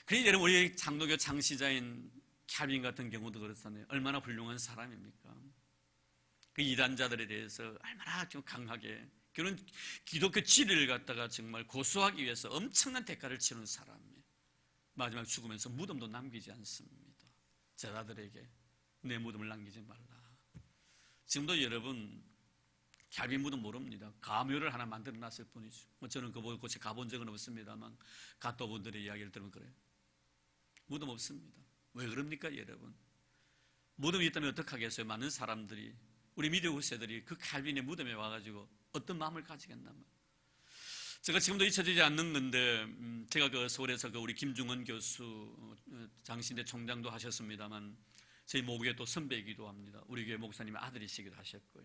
그러니 여러분, 우리 장로교 창시자인 캘빈 같은 경우도 그렇잖아요. 얼마나 훌륭한 사람입니까? 그 이단자들에 대해서 얼마나 좀 강하게, 그런 기독교 진리를 갖다가 정말 고수하기 위해서 엄청난 대가를 치르는 사람이에요. 마지막 죽으면서 무덤도 남기지 않습니다. 제자들에게 내 무덤을 남기지 말라. 지금도 여러분 캘빈 무덤 모릅니다. 가묘를 하나 만들어 놨을 뿐이죠. 저는 그곳에 가본 적은 없습니다만 갔다 분들의 이야기를 들으면 그래요. 무덤 없습니다. 왜 그럽니까, 여러분? 무덤이 있다면 어떡하겠어요? 많은 사람들이, 우리 미디어 세들이 그 캘빈의 무덤에 와가지고 어떤 마음을 가지겠나 말이에요. 제가 지금도 잊혀지지 않는 건데, 제가 그 서울에서 그 우리 김중원 교수, 장신대 총장도 하셨습니다만, 저희 모교에 또 선배이기도 합니다. 우리 교회 목사님의 아들이시기도 하셨고요.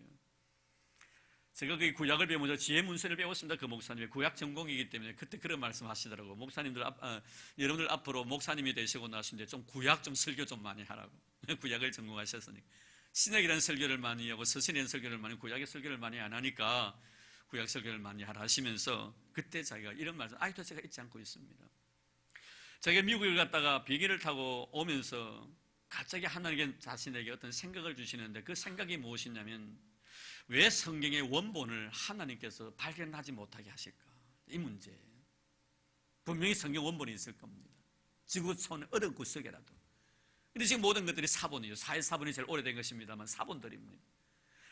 제가 그 구약을 배우면서 지혜 문서를 배웠습니다. 그 목사님이 구약 전공이기 때문에 그때 그런 말씀 하시더라고요. 목사님들 여러분들 앞으로 목사님이 되시고 나신데 좀 구약 좀 설교 좀 많이 하라고. 구약을 전공하셨으니까 신약이라는 설교를 많이 하고 서신이라는 설교를 많이, 구약의 설교를 많이 안 하니까 구약 설교를 많이 하라 하시면서 그때 자기가 이런 말씀 아직도 제가 잊지 않고 있습니다. 자기가 미국을 갔다가 비행기를 타고 오면서 갑자기 하나님께 자신에게 어떤 생각을 주시는데 그 생각이 무엇이냐면 왜 성경의 원본을 하나님께서 발견하지 못하게 하실까? 이 문제예요. 분명히 성경 원본이 있을 겁니다. 지구촌 어느 구석에라도. 근데 지금 모든 것들이 사본이죠. 사회사본이 제일 오래된 것입니다만 사본들입니다.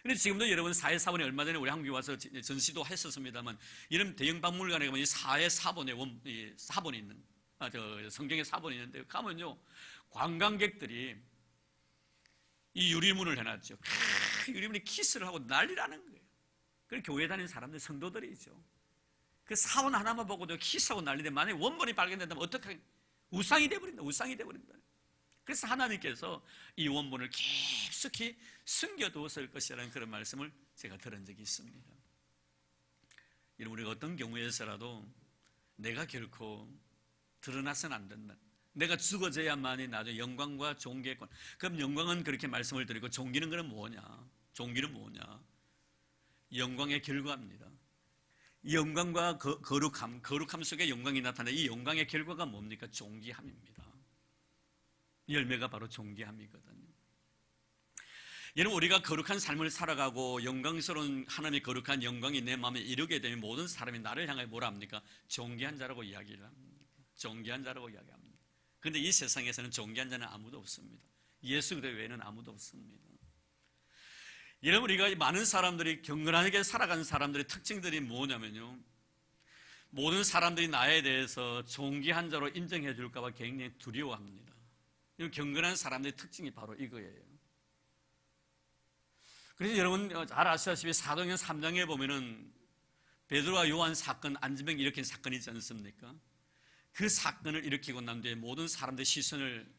근데 지금도 여러분 사회사본이 얼마 전에 우리 한국에 와서 전시도 했었습니다만 이런 대형 박물관에 가면 이 사회사본의 사본이 있는 성경의 사본이 있는데 가면요 관광객들이 이 유리문을 해놨죠. 유리문에 키스를 하고 난리라는 거예요. 그리고 교회 다니는 사람들, 성도들이죠. 그 사원 하나만 보고도 키스하고 난리인데 만약에 원본이 발견된다면 어떡하겠? 우상이 돼버린다. 우상이 돼버린다. 그래서 하나님께서 이 원본을 깊숙이 숨겨두었을 것이라는 그런 말씀을 제가 들은 적이 있습니다. 여러분, 우리가 어떤 경우에서라도 내가 결코 드러나서는 안 된다. 내가 죽어져야만이 나중에 영광과 존귀권. 그럼 영광은 그렇게 말씀을 드리고 존귀는 그럼 뭐냐? 존귀는 뭐냐? 영광의 결과입니다. 영광과 거룩함 속에 영광이 나타나 이 영광의 결과가 뭡니까? 존귀함입니다. 열매가 바로 존귀함이거든요. 여러분, 우리가 거룩한 삶을 살아가고 영광스러운 하나님의 거룩한 영광이 내 마음에 이르게 되면 모든 사람이 나를 향해 뭐라 합니까? 존귀한 자라고 이야기를 합니다. 존귀한 자라고 이야기합니다. 그런데 이 세상에서는 존귀한 자는 아무도 없습니다. 예수 그리스도 외에는 아무도 없습니다. 여러분, 우리가 많은 사람들이 경건하게 살아가는 사람들의 특징들이 뭐냐면요, 모든 사람들이 나에 대해서 존귀한 자로 인정해 줄까 봐 굉장히 두려워합니다. 경건한 사람들의 특징이 바로 이거예요. 그래서 여러분 잘 아시다시피 사도행전 3장에 보면은 베드로와 요한 사건, 안진병 일으킨 사건이 있지 않습니까? 그 사건을 일으키고 난 뒤에 모든 사람들의 시선을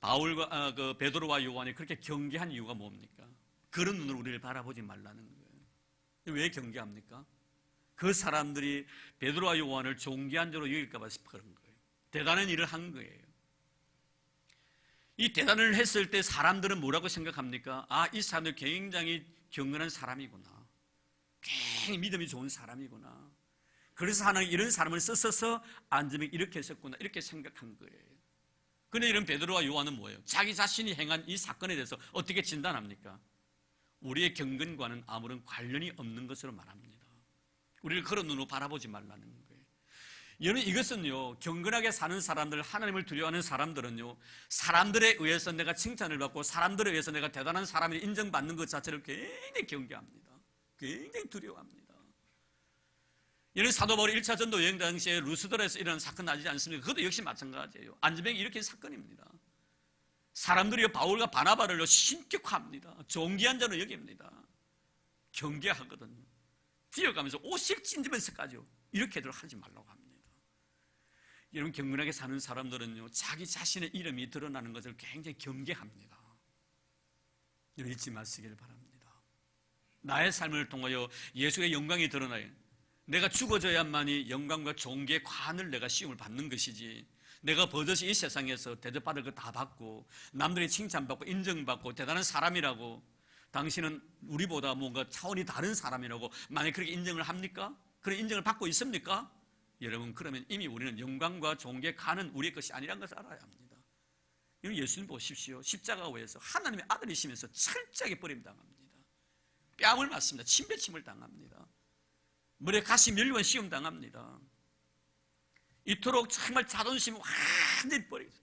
바울과 베드로와 요한이 그렇게 경계한 이유가 뭡니까? 그런 눈으로 우리를 바라보지 말라는 거예요. 왜 경계합니까? 그 사람들이 베드로와 요한을 존귀한 자로 여길까 봐 그런 거예요. 대단한 일을 한 거예요. 이 대단을 했을 때 사람들은 뭐라고 생각합니까? 아, 이 사람들 굉장히 경건한 사람이구나. 굉장히 믿음이 좋은 사람이구나. 그래서 하나님 이런 사람을 썼어서 안진병 이렇게 했었구나. 이렇게 생각한 거예요. 그런데 이런 베드로와 요한은 뭐예요? 자기 자신이 행한 이 사건에 대해서 어떻게 진단합니까? 우리의 경건과는 아무런 관련이 없는 것으로 말합니다. 우리를 그런 눈으로 바라보지 말라는 거예요. 여러분, 이것은요, 경건하게 사는 사람들, 하나님을 두려워하는 사람들은요, 사람들에 의해서 내가 칭찬을 받고 사람들에 의해서 내가 대단한 사람이 인정받는 것 자체를 굉장히 경계합니다. 굉장히 두려워합니다. 여러분, 사도 바울이 1차 전도 여행 당시에 루스드라에서 일어난 사건 나지 않습니까? 그것도 역시 마찬가지예요. 안진병이 일으킨 사건입니다. 사람들이 바울과 바나바를 신격화합니다. 존귀한 자로 여깁니다. 경계하거든요. 뛰어가면서 옷을 찢으면서까지요, 이렇게들 하지 말라고 합니다. 여러분, 경건하게 사는 사람들은요, 자기 자신의 이름이 드러나는 것을 굉장히 경계합니다. 여러분, 잊지 마시길 바랍니다. 나의 삶을 통하여 예수의 영광이 드러나요. 내가 죽어져야만이 영광과 존귀의 관을 내가 시험을 받는 것이지, 내가 버젓이 이 세상에서 대접받을 거 다 받고 남들이 칭찬받고 인정받고 대단한 사람이라고, 당신은 우리보다 뭔가 차원이 다른 사람이라고 만약에 그렇게 인정을 합니까? 그런 인정을 받고 있습니까? 여러분, 그러면 이미 우리는 영광과 존귀의 관은 우리의 것이 아니라는 것을 알아야 합니다. 예수님 보십시오. 십자가 위에서 하나님의 아들이시면서 철저하게 버림당합니다. 뺨을 맞습니다. 침뱉침을 당합니다. 머리에 가시 멸류관 시험 당합니다. 이토록 정말 자존심 완전히 버리죠.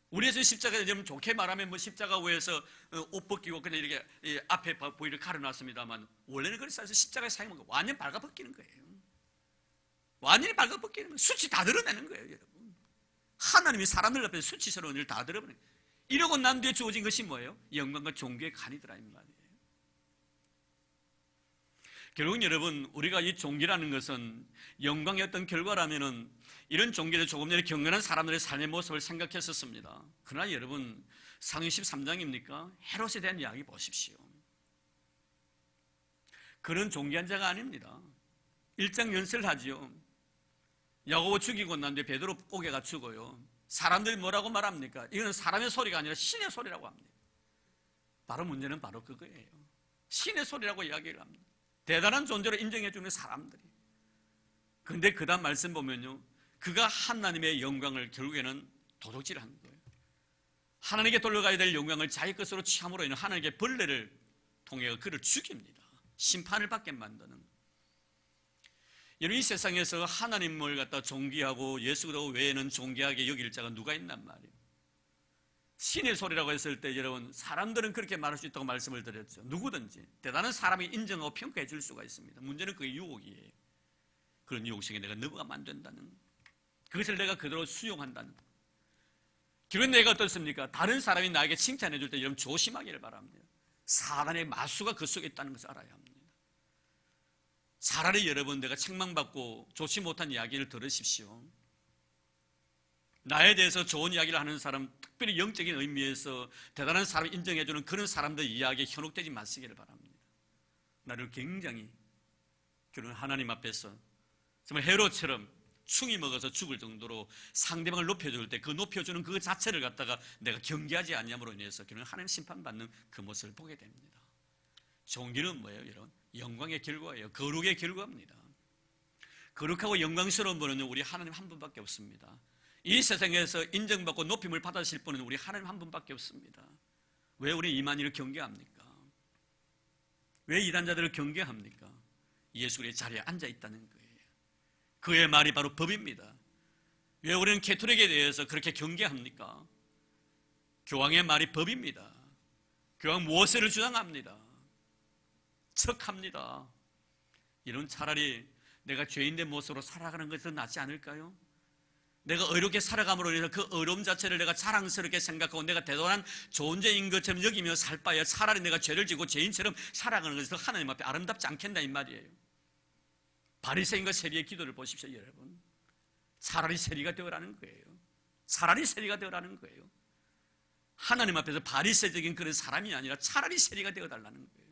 우리 예수 십자가에 좀 좋게 말하면 뭐 십자가 위에서 옷 벗기고 그냥 이렇게 앞에 보이를 가려놨습니다만, 원래는 그래서 십자가에 사용한 거 완전 발가벗기는 거예요. 완전히 발가벗기는 거예요. 수치 다 드러내는 거예요, 여러분. 하나님이 사람들 앞에서 수치스러운 일을 다 드러내는 거예요. 이러고 난 뒤에 주어진 것이 뭐예요? 영광과 존귀의 간이더라, 이 말이에요. 결국 여러분, 우리가 이 존귀라는 것은 영광의 어떤 결과라면은 이런 존귀를 조금 전에 경건한 사람들의 삶의 모습을 생각했었습니다. 그러나 여러분, 상위 13장입니까? 헤롯에 대한 이야기 보십시오. 그런 존귀한 자가 아닙니다. 일장연설을 하지요. 야고보 죽이고 난 뒤에 베드로 꼬개가 죽어요. 사람들이 뭐라고 말합니까? 이거는 사람의 소리가 아니라 신의 소리라고 합니다. 바로 문제는 바로 그거예요. 신의 소리라고 이야기를 합니다. 대단한 존재로 인정해 주는 사람들이. 그런데 그 다음 말씀 보면요, 그가 하나님의 영광을 결국에는 도둑질한 거예요. 하나님께 돌려가야 될 영광을 자기 것으로 취함으로 인해 하나님께 벌레를 통해 그를 죽입니다. 심판을 받게 만드는. 여러분, 이 세상에서 하나님을 갖다 존귀하고 예수 그리스도 외에는 존귀하게 여길 자가 누가 있단 말이에요. 신의 소리라고 했을 때 여러분, 사람들은 그렇게 말할 수 있다고 말씀을 드렸죠. 누구든지 대단한 사람이 인정하고 평가해 줄 수가 있습니다. 문제는 그게 유혹이에요. 그런 유혹 속에 내가 넘어가면 안 된다는, 그것을 내가 그대로 수용한다는. 결국 내가 어떻습니까? 다른 사람이 나에게 칭찬해 줄 때 여러분 조심하기를 바랍니다. 사단의 마수가 그 속에 있다는 것을 알아야 합니다. 차라리 여러분, 내가 책망받고 좋지 못한 이야기를 들으십시오. 나에 대해서 좋은 이야기를 하는 사람, 특별히 영적인 의미에서 대단한 사람을 인정해주는 그런 사람들 이야기에 현혹되지 마시기를 바랍니다. 나를 굉장히 결혼 하나님 앞에서 정말 헤롯처럼 충이 먹어서 죽을 정도로 상대방을 높여줄 때 그 높여주는 그 자체를 갖다가 내가 경계하지 않냐므로 인해서 결혼 하나님 심판받는 그 모습을 보게 됩니다. 존귀는 뭐예요, 여러분? 영광의 결과예요. 거룩의 결과입니다. 거룩하고 영광스러운 분은 우리 하나님 한 분밖에 없습니다. 이 세상에서 인정받고 높임을 받으실 분은 우리 하나님 한 분밖에 없습니다. 왜 우리 이만희를 경계합니까? 왜 이단자들을 경계합니까? 예수 그리스도의 자리에 앉아 있다는 거예요. 그의 말이 바로 법입니다. 왜 우리는 캐토릭에 대해서 그렇게 경계합니까? 교황의 말이 법입니다. 교황 무엇을 주장합니다. 척합니다. 이런 차라리 내가 죄인된 모습으로 살아가는 것이 더 낫지 않을까요? 내가 의롭게 살아감으로 인해서 그 의로움 자체를 내가 자랑스럽게 생각하고 내가 대단한 존재인 것처럼 여기며 살 바에 차라리 내가 죄를 지고 죄인처럼 살아가는 것이 더 하나님 앞에 아름답지 않겠나 이 말이에요. 바리새인과 세리의 기도를 보십시오, 여러분. 차라리 세리가 되어라는 거예요. 차라리 세리가 되어라는 거예요. 하나님 앞에서 바리새적인 그런 사람이 아니라 차라리 세리가 되어달라는 거예요.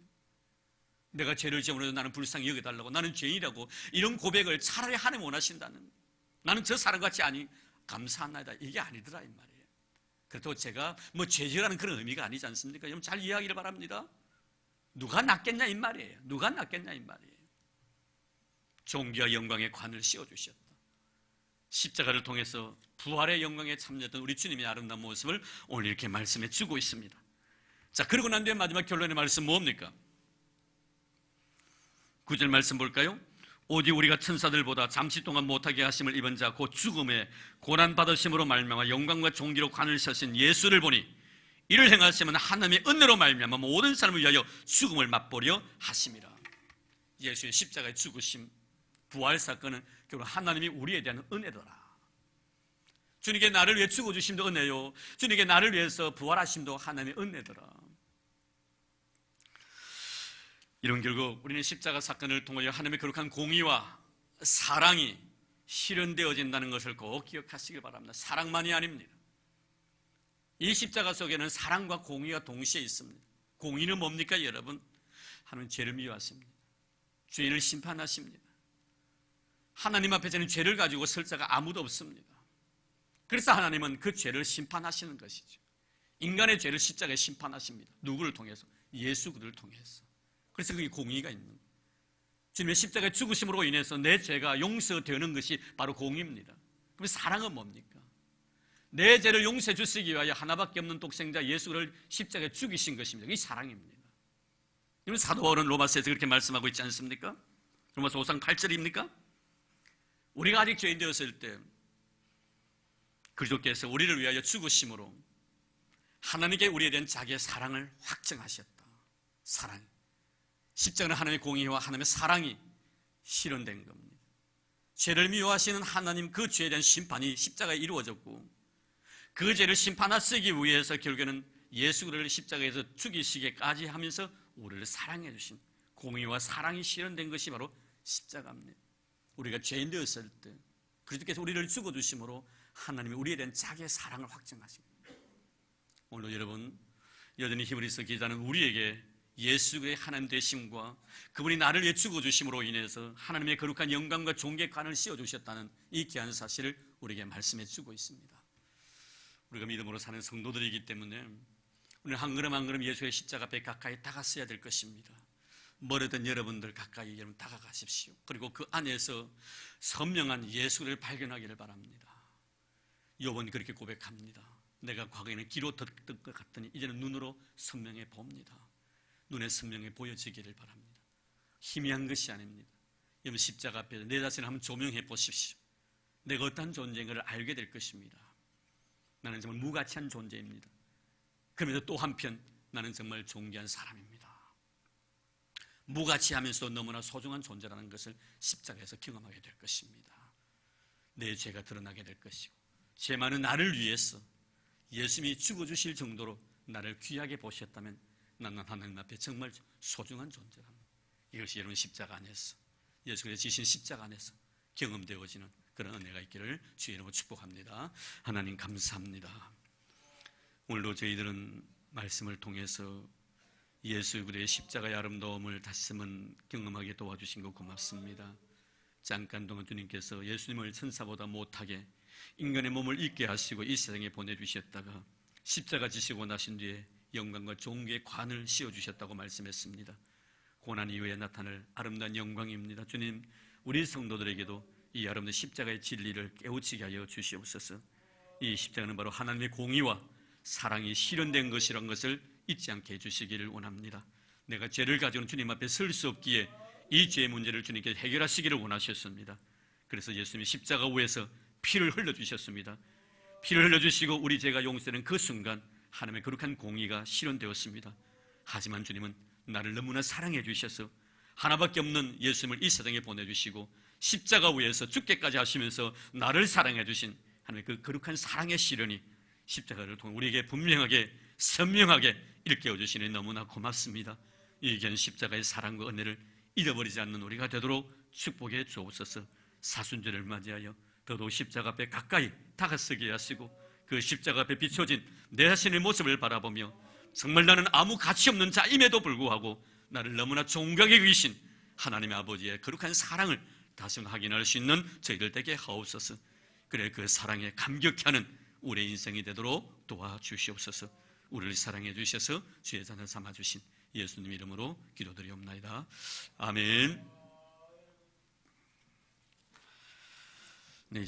내가 죄를 지음으로 나는 불쌍히 여겨달라고, 나는 죄인이라고, 이런 고백을 차라리 하나님 원하신다는, 나는 저 사람 같지 않이 감사하나이다, 이게 아니더라 이 말이에요. 그래도 제가 뭐 죄지라는 그런 의미가 아니지 않습니까? 여러분 잘 이해하기를 바랍니다. 누가 낫겠냐 이 말이에요. 누가 낫겠냐 이 말이에요. 존귀와 영광의 관을 씌워주셨다. 십자가를 통해서 부활의 영광에 참여했던 우리 주님의 아름다운 모습을 오늘 이렇게 말씀해 주고 있습니다. 자, 그러고 난 뒤에 마지막 결론의 말씀 뭡니까? 9절 말씀 볼까요? 오직 우리가 천사들보다 잠시 동안 못하게 하심을 입은 자 곧 죽음에 고난받으심으로 말미암아 영광과 존귀로 관을 씌우신 예수를 보니 이를 행하시면 하나님의 은혜로 말미암아 모든 사람을 위하여 죽음을 맛보려 하심이라. 예수의 십자가의 죽으심, 부활 사건은 결국 하나님이 우리에 대한 은혜더라. 주님께 나를 위해 죽어주심도 은혜요, 주님께 나를 위해서 부활하심도 하나님의 은혜더라. 이런 결국 우리는 십자가 사건을 통하여 하나님의 거룩한 공의와 사랑이 실현되어진다는 것을 꼭 기억하시길 바랍니다. 사랑만이 아닙니다. 이 십자가 속에는 사랑과 공의가 동시에 있습니다. 공의는 뭡니까 여러분? 하나님은 죄를 미워하십니다. 죄인을 심판하십니다. 하나님 앞에서는 죄를 가지고 설 자가 아무도 없습니다. 그래서 하나님은 그 죄를 심판하시는 것이죠. 인간의 죄를 십자가에 심판하십니다. 누구를 통해서? 예수 그를 통해서. 그래서 그게 공의가 있는 거예요. 주님의 십자가의 죽으심으로 인해서 내 죄가 용서되는 것이 바로 공의입니다. 그럼 사랑은 뭡니까? 내 죄를 용서해 주시기 위하여 하나밖에 없는 독생자 예수를 십자가에 죽이신 것입니다. 이게 사랑입니다. 여러분 사도 바울은 로마서에서 그렇게 말씀하고 있지 않습니까? 로마서 5장 8절입니까? 우리가 아직 죄인 되었을 때 그리스도께서 우리를 위하여 죽으심으로 하나님께 우리에 대한 자기의 사랑을 확증하셨다. 사랑. 십자가는 하나님의 공의와 하나님의 사랑이 실현된 겁니다. 죄를 미워하시는 하나님, 그 죄에 대한 심판이 십자가에 이루어졌고 그 죄를 심판하시기 위해서 결국에는 예수 그리스도를 십자가에서 죽이시기까지 하면서 우리를 사랑해 주신 공의와 사랑이 실현된 것이 바로 십자가입니다. 우리가 죄인 되었을 때 그리스도께서 우리를 죽어주심으로 하나님이 우리에 대한 자기의 사랑을 확증하십니다. 오늘 여러분 여전히 히브리서 기자는 우리에게 예수의 하나님 되심과 그분이 나를 위해 죽어주심으로 인해서 하나님의 거룩한 영광과 존귀의 관을 씌워주셨다는 이 귀한 사실을 우리에게 말씀해 주고 있습니다. 우리가 믿음으로 사는 성도들이기 때문에 오늘 한 걸음 한 걸음 예수의 십자가 앞에 가까이 다가서야 될 것입니다. 멀어든 여러분들 가까이 여러분 다가가십시오. 그리고 그 안에서 선명한 예수를 발견하기를 바랍니다. 욥은 그렇게 고백합니다. 내가 과거에는 귀로 듣던 것 같더니 이제는 눈으로 선명해 봅니다. 눈에 선명해 보여지기를 바랍니다. 희미한 것이 아닙니다. 여러분 십자가 앞에서 내 자신을 한번 조명해 보십시오. 내가 어떠한 존재인 것을 알게 될 것입니다. 나는 정말 무가치한 존재입니다. 그러면서 또 한편 나는 정말 존귀한 사람입니다. 무가치하면서도 너무나 소중한 존재라는 것을 십자가에서 경험하게 될 것입니다. 내 죄가 드러나게 될 것이고 죄 많은 나를 위해서 예수님이 죽어주실 정도로 나를 귀하게 보셨다면 나는 하나님 앞에 정말 소중한 존재랍니다. 이것이 여러분 십자가 안에서 예수께서 지신 십자가 안에서 경험되어지는 그런 은혜가 있기를 주의 이름으로 축복합니다. 하나님 감사합니다. 오늘도 저희들은 말씀을 통해서 예수 그리스도의 십자가의 아름다움을 다시 한번 경험하게 도와주신 것 고맙습니다. 잠깐 동안 주님께서 예수님을 천사보다 못하게 인간의 몸을 입게 하시고 이 세상에 보내주셨다가 십자가 지시고 나신 뒤에 영광과 존귀의 관을 씌워주셨다고 말씀했습니다. 고난 이후에 나타날 아름다운 영광입니다. 주님, 우리 성도들에게도 이 아름다운 십자가의 진리를 깨우치게 하여 주시옵소서. 이 십자가는 바로 하나님의 공의와 사랑이 실현된 것이란 것을 잊지 않게 해주시기를 원합니다. 내가 죄를 가지고는 주님 앞에 설 수 없기에 이 죄의 문제를 주님께 해결하시기를 원하셨습니다. 그래서 예수님이 십자가 위에서 피를 흘려주셨습니다. 피를 흘려주시고 우리 죄가 용서되는 그 순간 하나님의 거룩한 공의가 실현되었습니다. 하지만 주님은 나를 너무나 사랑해 주셔서 하나밖에 없는 예수님을 이 세상에 보내주시고 십자가 위에서 죽게까지 하시면서 나를 사랑해 주신 하나님의 그 거룩한 사랑의 실현이 십자가를 통해 우리에게 분명하게 선명하게 일깨워 주시니 너무나 고맙습니다. 이 귀한 십자가의 사랑과 은혜를 잊어버리지 않는 우리가 되도록 축복해 주옵소서. 사순절을 맞이하여 더더욱 십자가 앞에 가까이 다가서게 하시고 그 십자가 앞에 비춰진 내 자신의 모습을 바라보며 정말 나는 아무 가치 없는 자임에도 불구하고 나를 너무나 존귀하게 여기신 하나님의 아버지의 거룩한 사랑을 다시 확인할 수 있는 저희들 되게 하옵소서. 그래 그 사랑에 감격해 하는 우리의 인생이 되도록 도와주시옵소서. 우리를 사랑해 주셔서 주의 자녀 삼아주신 예수님 이름으로 기도드리옵나이다. 아멘. 네,